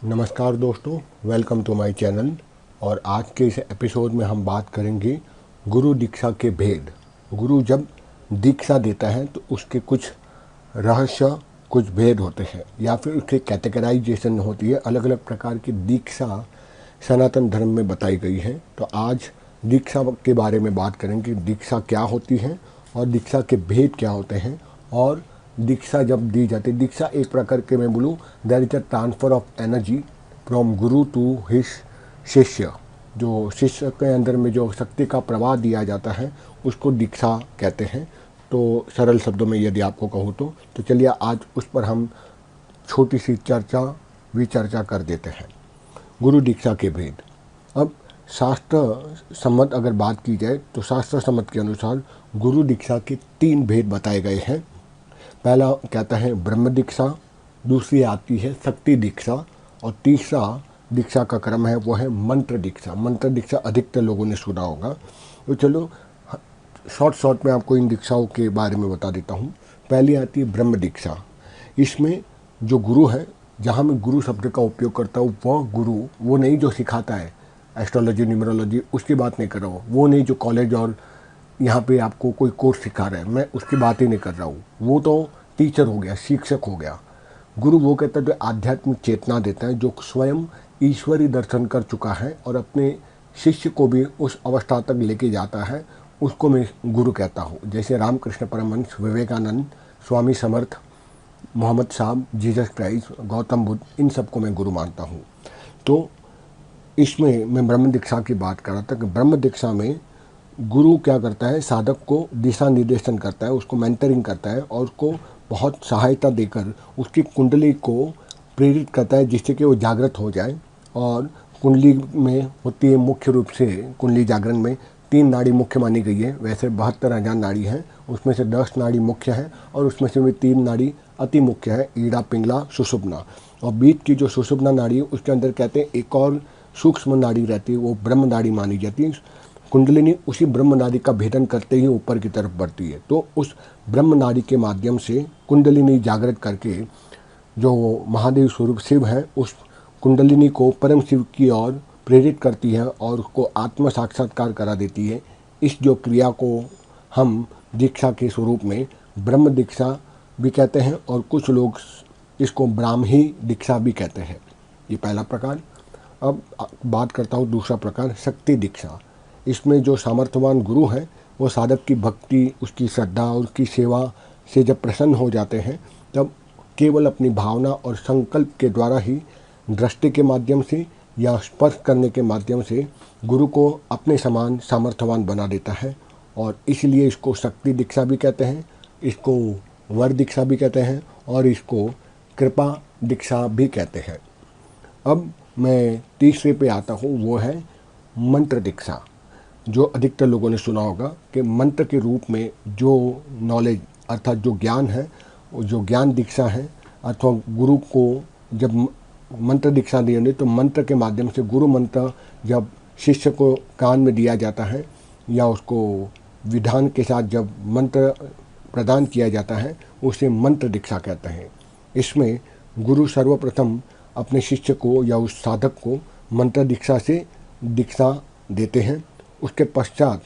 नमस्कार दोस्तों, welcome to my channel. और आज के इस एपिसोड में हम बात करेंगे गुरु दीक्षा के भेद। गुरु जब दीक्षा देता है तो उसके कुछ रहस्य, कुछ भेद होते हैं या फिर उसके कैटेगराइजेशन होती है। अलग अलग प्रकार की दीक्षा सनातन धर्म में बताई गई है। तो आज दीक्षा के बारे में बात करेंगे। दीक्षा क्या होती है और दीक्षा के भेद क्या होते हैं। और दीक्षा जब दी जाती है, दीक्षा एक प्रकार के मैं बोलूँ, there is a transfer of energy from guru to his shishya. जो शिष्य के अंदर में जो शक्ति का प्रवाह दिया जाता है उसको दीक्षा कहते हैं। तो सरल शब्दों में यदि आपको कहूँ तो चलिए आज उस पर हम छोटी सी विचर्चा कर देते हैं। गुरु दीक्षा के भेद। अब शास्त्र सम्मत अगर बात की जाए तो शास्त्र सम्मत के अनुसार गुरु दीक्षा के 3 भेद बताए गए हैं। पहला कहता है ब्रह्म दीक्षा, दूसरी आती है शक्ति दीक्षा और तीसरा दीक्षा का क्रम है वो है मंत्र दीक्षा। मंत्र दीक्षा अधिकतर लोगों ने सुना होगा। तो चलो शॉर्ट में आपको इन दीक्षाओं के बारे में बता देता हूँ। पहली आती है ब्रह्म दीक्षा। इसमें जो गुरु है, जहाँ मैं गुरु शब्द का उपयोग करता हूँ, वह गुरु वो नहीं जो सिखाता है एस्ट्रोलॉजी न्यूमरोलॉजी, उसकी बात नहीं कर रहा हूँ। वो नहीं जो कॉलेज और यहाँ पे आपको कोई कोर्स सिखा रहा है, मैं उसकी बात ही नहीं कर रहा हूँ। वो तो टीचर हो गया, शिक्षक हो गया। गुरु वो कहता है जो आध्यात्मिक चेतना देता है, जो स्वयं ईश्वरी दर्शन कर चुका है और अपने शिष्य को भी उस अवस्था तक लेके जाता है, उसको मैं गुरु कहता हूँ। जैसे रामकृष्ण परमहंस, विवेकानंद, स्वामी समर्थ, मोहम्मद साहब, जीसस क्राइस्ट, गौतम बुद्ध, इन सबको मैं गुरु मानता हूँ। तो इसमें मैं ब्रह्म दीक्षा की बात कर रहा था कि ब्रह्म दीक्षा में गुरु क्या करता है, साधक को दिशा निर्देशन करता है, उसको मेंटरिंग करता है और उसको बहुत सहायता देकर उसकी कुंडली को प्रेरित करता है जिससे कि वो जागृत हो जाए। और कुंडली में होती है मुख्य रूप से, कुंडली जागरण में 3 नाड़ी मुख्य मानी गई है। वैसे 72,000 नाड़ी हैं, उसमें से 10 नाड़ी मुख्य है और उसमें से भी 3 नाड़ी अति मुख्य है, ईड़ा, पिंगला, सुषुम्ना। और बीच की जो सुषुम्ना नाड़ी है उसके अंदर कहते हैं एक और सूक्ष्म नाड़ी रहती है, वो ब्रह्म नाड़ी मानी जाती है। कुंडलिनी उसी ब्रह्म नाड़ी का भेदन करते ही ऊपर की तरफ बढ़ती है। तो उस ब्रह्म नाड़ी के माध्यम से कुंडलिनी जागृत करके जो महादेव स्वरूप शिव है, उस कुंडलिनी को परम शिव की ओर प्रेरित करती है और उसको आत्म साक्षात्कार करा देती है। इस जो क्रिया को हम दीक्षा के स्वरूप में ब्रह्म दीक्षा भी कहते हैं और कुछ लोग इसको ब्राह्मी दीक्षा भी कहते हैं। ये पहला प्रकार। अब बात करता हूँ दूसरा प्रकार, शक्ति दीक्षा। इसमें जो सामर्थ्यवान गुरु हैं वो साधक की भक्ति, उसकी श्रद्धा और उसकी सेवा से जब प्रसन्न हो जाते हैं, तब केवल अपनी भावना और संकल्प के द्वारा ही, दृष्टि के माध्यम से या स्पर्श करने के माध्यम से गुरु को अपने समान सामर्थ्यवान बना देता है। और इसलिए इसको शक्ति दीक्षा भी कहते हैं, इसको वर दीक्षा भी कहते हैं और इसको कृपा दीक्षा भी कहते हैं। अब मैं तीसरे पे आता हूँ, वो है मंत्र दीक्षा। जो अधिकतर लोगों ने सुना होगा कि मंत्र के रूप में जो नॉलेज अर्थात जो ज्ञान है, जो ज्ञान दीक्षा है, अथवा गुरु को जब मंत्र दीक्षा दी जाती तो मंत्र के माध्यम से गुरु मंत्र जब शिष्य को कान में दिया जाता है या उसको विधान के साथ जब मंत्र प्रदान किया जाता है, उसे मंत्र दीक्षा कहते हैं। इसमें गुरु सर्वप्रथम अपने शिष्य को या उस साधक को मंत्र दीक्षा से दीक्षा देते हैं। उसके पश्चात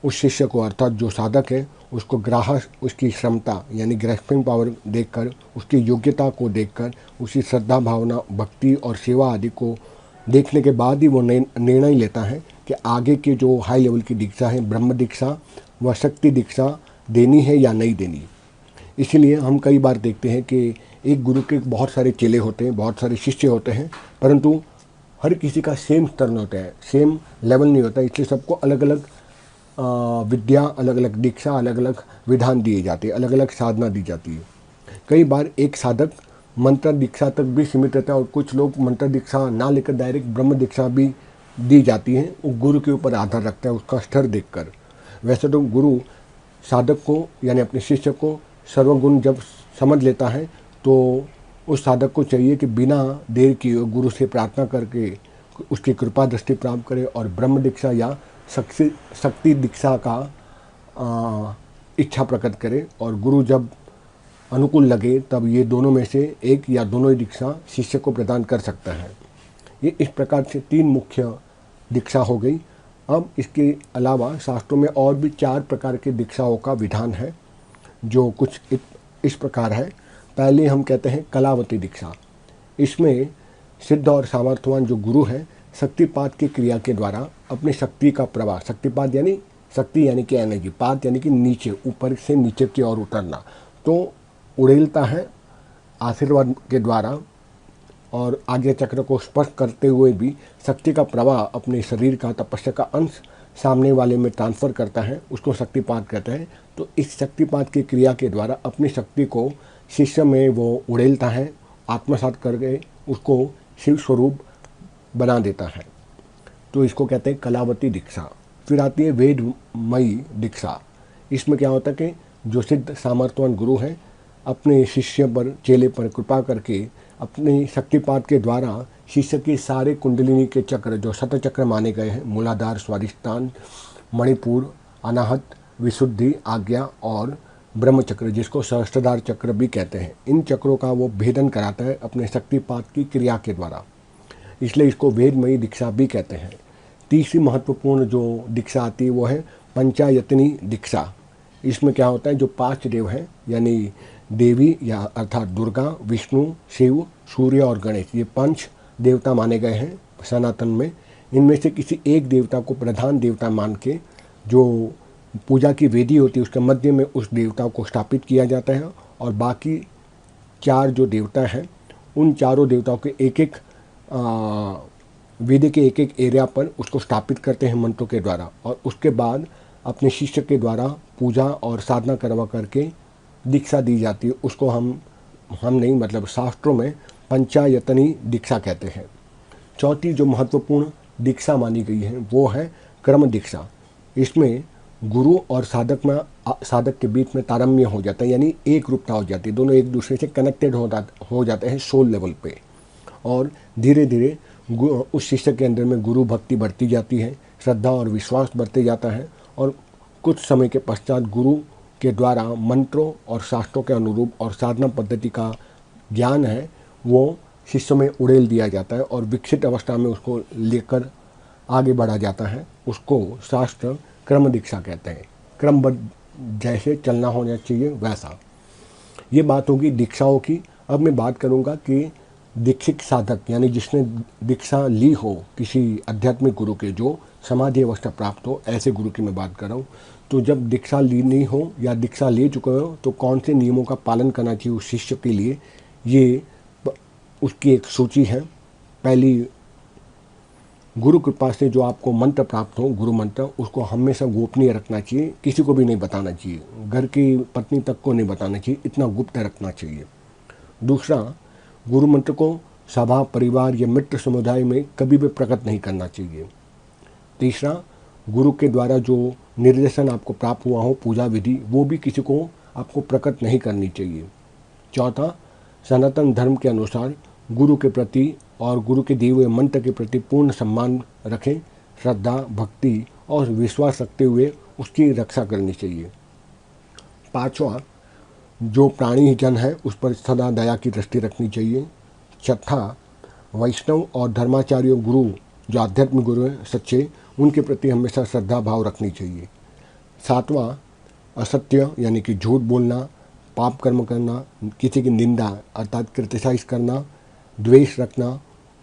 उस शिष्य को अर्थात जो साधक है उसको ग्राहक, उसकी क्षमता यानी ग्रैस्पिंग पावर देखकर, उसकी योग्यता को देखकर, उसकी श्रद्धा भावना, भक्ति और सेवा आदि को देखने के बाद ही वो निर्णय लेता है कि आगे की जो हाई लेवल की दीक्षा है, ब्रह्म दीक्षा व शक्ति दीक्षा देनी है या नहीं देनी। इसीलिए हम कई बार देखते हैं कि एक गुरु के बहुत सारे चेले होते हैं, बहुत सारे शिष्य होते हैं, परंतु हर किसी का सेम स्तर नहीं होता है, सेम लेवल नहीं होता। इसलिए सबको अलग अलग विद्या, अलग अलग दीक्षा, अलग अलग विधान दिए जाते हैं, अलग अलग साधना दी जाती है। कई बार एक साधक मंत्र दीक्षा तक भी सीमित रहता है और कुछ लोग मंत्र दीक्षा ना लेकर डायरेक्ट ब्रह्म दीक्षा भी दी जाती है। वो गुरु के ऊपर आधार रखता है, उसका स्तर देखकर। वैसे तो गुरु साधक को यानी अपने शिष्य को सर्वगुण जब समझ लेता है तो उस साधक को चाहिए कि बिना देर किए गुरु से प्रार्थना करके उसकी कृपा दृष्टि प्राप्त करे और ब्रह्म दीक्षा या शक्ति दीक्षा का इच्छा प्रकट करे। और गुरु जब अनुकूल लगे तब ये दोनों में से एक या दोनों ही दीक्षा शिष्य को प्रदान कर सकता है। ये इस प्रकार से 3 मुख्य दीक्षा हो गई। अब इसके अलावा शास्त्रों में और भी 4 प्रकार के दीक्षाओं का विधान है, जो कुछ इस प्रकार है। पहले हम कहते हैं कलावती दीक्षा। इसमें सिद्ध और सामर्थ्यवान जो गुरु हैं शक्तिपात की क्रिया के द्वारा अपनी शक्ति का प्रवाह, शक्तिपात यानी शक्ति यानी कि एनर्जी, पात यानी कि नीचे, ऊपर से नीचे की ओर उतरना, तो उड़ेलता है आशीर्वाद के द्वारा और आगे चक्र को स्पर्श करते हुए भी शक्ति का प्रवाह अपने शरीर का तपस्या का अंश सामने वाले में ट्रांसफ़र करता है, उसको शक्तिपात कहते हैं। तो इस शक्तिपात की क्रिया के द्वारा अपनी शक्ति को शिष्य में वो उड़ेलता है, आत्मसात करके उसको शिव स्वरूप बना देता है। तो इसको कहते हैं कलावती दीक्षा। फिर आती है वेदमयी दीक्षा। इसमें क्या होता है कि जो सिद्ध सामर्थ्यवान गुरु हैं अपने शिष्य पर, चेले पर कृपा करके अपने शक्तिपात के द्वारा शिष्य के सारे कुंडलिनी के चक्र, जो शतचक्र माने गए हैं, मूलाधार, स्वादिष्ठान, मणिपुर, अनाहत, विशुद्धि, आज्ञा और ब्रह्मचक्र, जिसको सहस्त्रधार चक्र भी कहते हैं, इन चक्रों का वो भेदन कराता है अपने शक्तिपात की क्रिया के द्वारा। इसलिए इसको वेदमयी दीक्षा भी कहते हैं। तीसरी महत्वपूर्ण जो दीक्षा आती है वो है पंचायतनी दीक्षा। इसमें क्या होता है, जो 5 देव हैं यानी देवी या अर्थात दुर्गा, विष्णु, शिव, सूर्य और गणेश, ये 5 देवता माने गए हैं सनातन में। इनमें से किसी एक देवता को प्रधान देवता मान के जो पूजा की वेदी होती है उसके मध्य में उस देवता को स्थापित किया जाता है और बाकी 4 जो देवता हैं उन चारों देवताओं के एक वेदी के एक एरिया पर उसको स्थापित करते हैं मंत्रों के द्वारा, और उसके बाद अपने शिष्य के द्वारा पूजा और साधना करवा करके दीक्षा दी जाती है। उसको हम नहीं मतलब शास्त्रों में पंचायतनी दीक्षा कहते हैं। चौथी जो महत्वपूर्ण दीक्षा मानी गई है वो है क्रम दीक्षा। इसमें गुरु और साधक के बीच में तारतम्य हो जाता है, यानी एक रूपता हो जाती है, दोनों एक दूसरे से कनेक्टेड हो जाते हैं सोल लेवल पे, और धीरे धीरे उस शिष्य के अंदर में गुरु भक्ति बढ़ती जाती है, श्रद्धा और विश्वास बढ़ते जाता है, और कुछ समय के पश्चात गुरु के द्वारा मंत्रों और शास्त्रों के अनुरूप और साधना पद्धति का ज्ञान है वो शिष्य में उड़ेल दिया जाता है और विकसित अवस्था में उसको लेकर आगे बढ़ा जाता है। उसको शास्त्र क्रम दीक्षा कहते हैं। क्रमबद्ध जैसे चलना होना चाहिए वैसा। ये बात होगी दीक्षाओं की। अब मैं बात करूँगा कि दीक्षित साधक यानी जिसने दीक्षा ली हो किसी आध्यात्मिक गुरु के, जो समाधि अवस्था प्राप्त हो, ऐसे गुरु की मैं बात कर रहा हूँ। तो जब दीक्षा ली नहीं हो या दीक्षा ले चुके हो तो कौन से नियमों का पालन करना चाहिए उस शिष्य के लिए, ये उसकी एक सूची है। पहली, गुरु कृपा से जो आपको मंत्र प्राप्त हो, गुरु मंत्र, उसको हमेशा गोपनीय रखना चाहिए, किसी को भी नहीं बताना चाहिए, घर की पत्नी तक को नहीं बताना चाहिए, इतना गुप्त रखना चाहिए। दूसरा, गुरु मंत्र को सभा, परिवार या मित्र समुदाय में कभी भी प्रकट नहीं करना चाहिए। तीसरा, गुरु के द्वारा जो निर्देशन आपको प्राप्त हुआ हो, पूजा विधि, वो भी किसी को आपको प्रकट नहीं करनी चाहिए। चौथा, सनातन धर्म के अनुसार गुरु के प्रति और गुरु के दिए हुए मंत्र के प्रति पूर्ण सम्मान रखें, श्रद्धा, भक्ति और विश्वास रखते हुए उसकी रक्षा करनी चाहिए। पांचवा, जो प्राणी जन है उस पर सदा दया की दृष्टि रखनी चाहिए। छठा, वैष्णव और धर्माचार्यों गुरु जो आध्यात्मिक गुरु हैं सच्चे, उनके प्रति हमेशा श्रद्धा भाव रखनी चाहिए। सातवां, असत्य यानी कि झूठ बोलना, पाप कर्म करना, किसी की निंदा अर्थात क्रिटिसाइज करना, द्वेष रखना,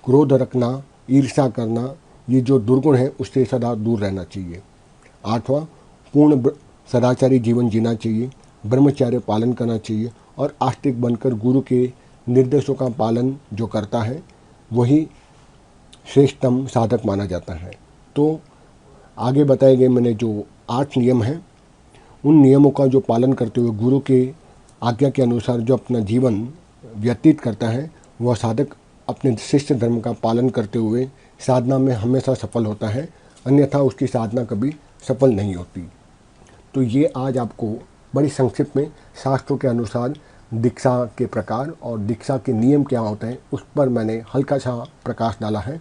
क्रोध रखना, ईर्ष्या करना, ये जो दुर्गुण है उससे सदा दूर रहना चाहिए। आठवां, पूर्ण सदाचारी जीवन जीना चाहिए, ब्रह्मचर्य पालन करना चाहिए और आस्तिक बनकर गुरु के निर्देशों का पालन जो करता है वही श्रेष्ठतम साधक माना जाता है। तो आगे बताए गए मैंने जो 8 नियम हैं, उन नियमों का जो पालन करते हुए गुरु के आज्ञा के अनुसार जो अपना जीवन व्यतीत करता है वह साधक अपने शिष्य धर्म का पालन करते हुए साधना में हमेशा सफल होता है, अन्यथा उसकी साधना कभी सफल नहीं होती। तो ये आज आपको बड़ी संक्षिप्त में शास्त्रों के अनुसार दीक्षा के प्रकार और दीक्षा के नियम क्या होते हैं उस पर मैंने हल्का सा प्रकाश डाला है।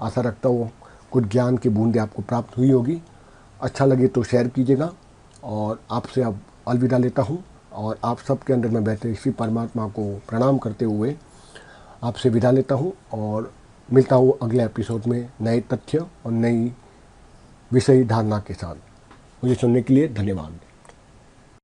आशा रखता हूँ कुछ ज्ञान की बूंदें आपको प्राप्त हुई होगी। अच्छा लगे तो शेयर कीजिएगा और आपसे अब अलविदा लेता हूँ। और आप सबके अंदर में बैठे इसी परमात्मा को प्रणाम करते हुए आपसे विदा लेता हूँ और मिलता हूँ अगले एपिसोड में नए तथ्य और नई विषय धारणा के साथ। मुझे सुनने के लिए धन्यवाद।